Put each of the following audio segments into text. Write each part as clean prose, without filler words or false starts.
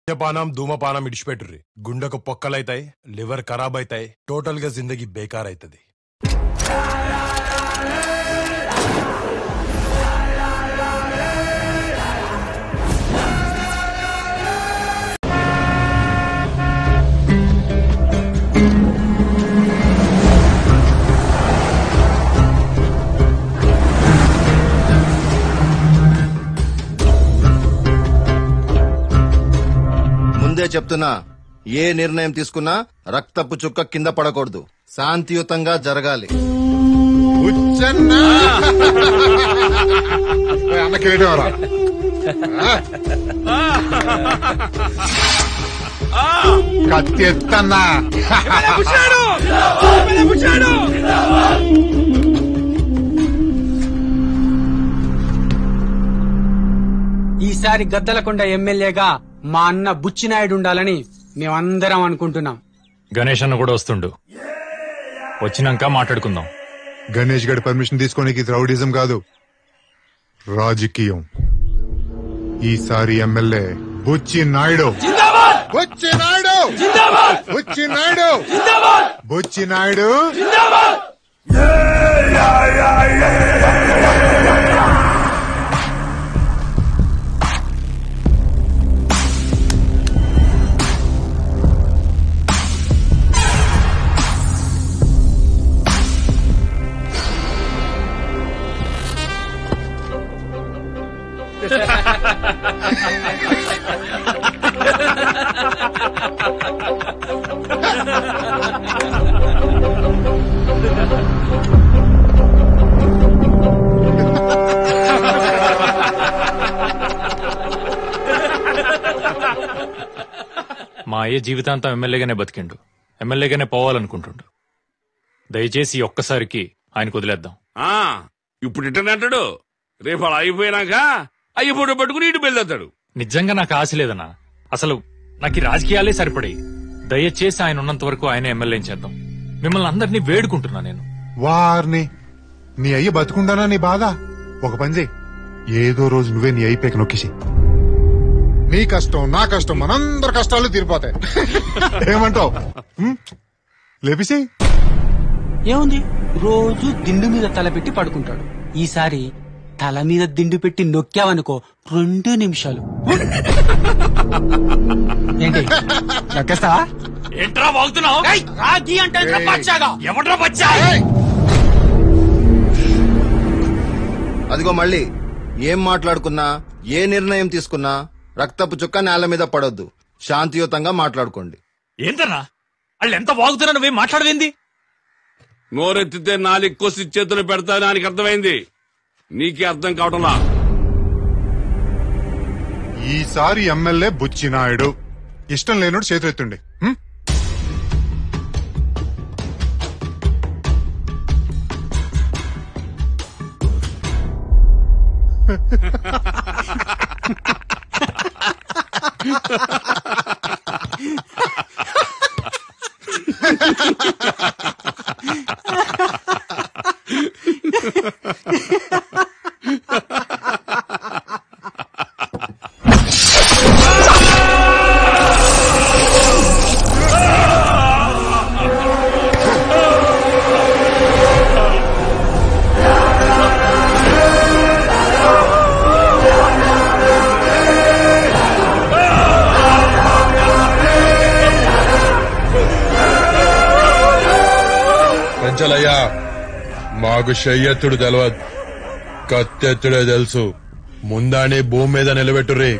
మద్యపానం ధూమపానం ఇడిచిపెట్టుర్రి. గుండెకు పొక్కలైతాయి, లివర్ ఖరాబ్ అవుతాయి, టోటల్ గా జిందగీ బేకార్ అవుతుంది. ముందే చెప్తున్నా, ఏ నిర్ణయం తీసుకున్నా రక్తపు చుక్క కింద పడకూడదు, శాంతియుతంగా జరగాలి. కత్తి ఎత్తన్నా ఈసారి గద్దలకొండ ఎమ్మెల్యేగా మా అన్న బుచ్చినాయుడు ఉండాలని మేమందరం అనుకుంటున్నాం. గణేష్ అన్న కూడా వస్తుండు, వచ్చినాక మాట్లాడుకుందాం. గణేష్ గడి పర్మిషన్ తీసుకోనికి రౌడిజం కాదు, రాజకీయం. ఈసారి ఎమ్మెల్యే బుచ్చి నాయుడు. బుచ్చి నాయుడు, బుచ్చి నాయుడు, బుచ్చి నాయుడు. మా అయ్య జీవితాంతం ఎమ్మెల్యేగానే బతికిండు, ఎమ్మెల్యేగానే పోవాలనుకుంటుండు. దయచేసి ఒక్కసారికి ఆయనకు వదిలేద్దాం. ఇప్పుడు ఇట్టనంటాడు, రేపు అలా అయిపోయినాక అయ్యి ఫోటో పట్టుకుని ఇటు బయలుదేస్తాడు. నిజంగా నాకు ఆశ లేదన్నా, అసలు నాకు ఈ రాజకీయాలే సరిపడాయి. దయచేసి ఆయన ఉన్నంత వరకు ఆయన ఎమ్మెల్యే చేద్దాం. మిమ్మల్ని అందరినీ వేడుకుంటున్నా నేను. వారిని నీ అయ్య బతుకుండానా నీ బాధ? ఒక పని చేయి, ఏదో రోజు నువ్వే నీ అయిపోయాక నొక్కేసి. నీ కష్టం నా కష్టం, మనందరి కష్టాలు తీరిపోతాయి. ఏమంటావు? లేపిసి ఏముంది, రోజు దిండు మీద తల పెట్టి పడుకుంటాడు. ఈసారి తల మీద దిండు పెట్టి నొక్కావనుకో 2 నిమిషాలు. ఏంటి నొక్కేస్తావా? ఏంట్రా వాగుతున్నావు? రాగి అంటే ఎవడ్రా బచ్చా? అదిగో మళ్ళీ ఏం మాట్లాడుకున్నా, ఏ నిర్ణయం తీసుకున్నా రక్తపు చుక్క నేల మీద పడొద్దు, శాంతియుతంగా మాట్లాడుకోండి. ఏంటన్నా వాళ్ళు ఎంత వాగుతున్నా నువ్వేం మాట్లాడవేంది? నోరెత్తితే 4 కోసి చేతులు పెడతా, దానికి అర్థమైంది. నీకే అర్థం కావటంలా. ఈసారి ఎమ్మెల్యే బుచ్చి నాయుడు. ఇష్టం లేనోడు చేతులెత్తుండి. పెంచలయ్యా, మాకు చెయ్యెత్తుడు తెలియదు, కత్తెత్తుడే తెలుసు. ముందాని భూమి మీద నిలబెట్టుర్రి,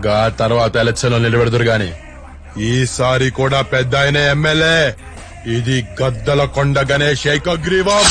గా తర్వాత ఎలక్షన్ లో నిలబెడుతురు గాని. ఈసారి కూడా పెద్ద ఆయన ఎమ్మెల్యే. ఇది గద్దలకొండ గణేష్ ఏకగ్రీవం.